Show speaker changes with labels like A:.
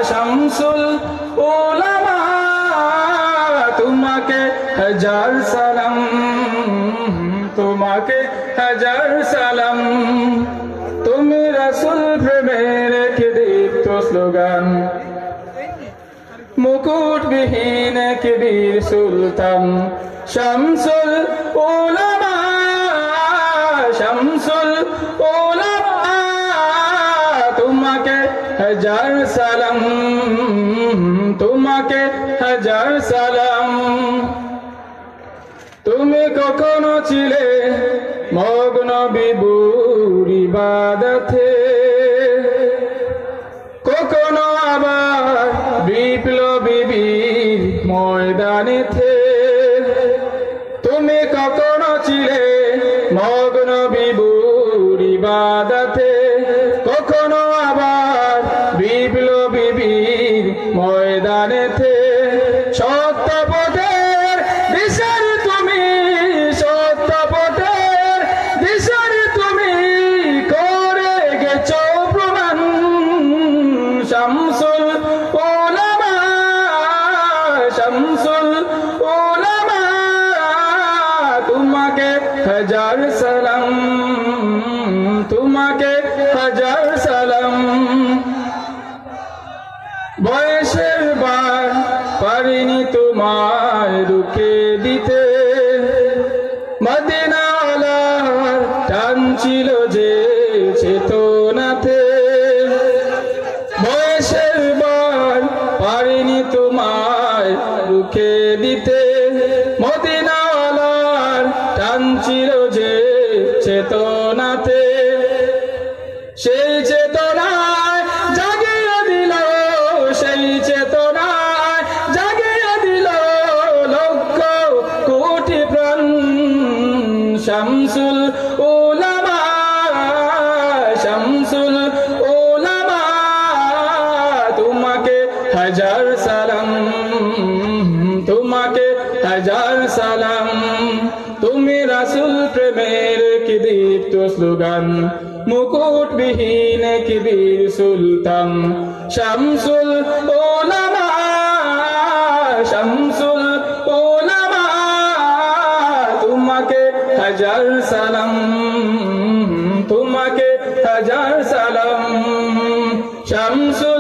A: শামসুল উলামা তোমাকে হাজার সালাম, তোমাকে হাজার সালাম। তুমি রাসূল প্রেমের এক দীপ্ত স্লোগান, মুকুটবিহীন এক বীর সুলতান। শামসুল উলামা, শামসুল উলামা তোমাকে হাজার সালাম, তোমাকে হাজার সালাম। তুমি কখনো ছিলে মগ্ন বিভোর ইবাদতে, কখনো আবার বিপ্লবী বীর ময়দানেতে। তুমি কখনো ছিলে মগ্ন বিভোর ইবাদতে, কখনো আবার বিপ্লবী বীর ময়দানেতে। সত্য পথের দিশারি তুমি, সত্য পথের দিশারি তুমি করে গেছো প্রমাণ। শামসুল উলামা, শামসুল উলামা তোমাকে হাজার সালাম, তোমাকে হাজার সালাম। বয়সের বার পারিনি তোমায় রুখে দিতে, মদিনাওয়ালার টান ছিল যে চেতনাতে। বয়সের বার পারিনি তোমায় রুখে দিতে, মদিনাওয়ালার টান ছিল যে চেতনাতে। সেই চেতনায় জাগিয়ে দিল, সেই চেতনায় জাগিয়ে দিল লক্ষ কোটি প্রাণ। শামসুল উলামা, শামসুল উলামা তোমাকে হাজার সালাম, তোমাকে হাজার সালাম। তুমি রাসূল প্রেমের কি দীপ্ত স্লোগান, মুকুটবিহীন কি বীর সুলতান। শামসুল উলামা, শামসুল উলামা তোমাকে হাজার সালাম, তোমাকে হাজার সালাম। শামসুল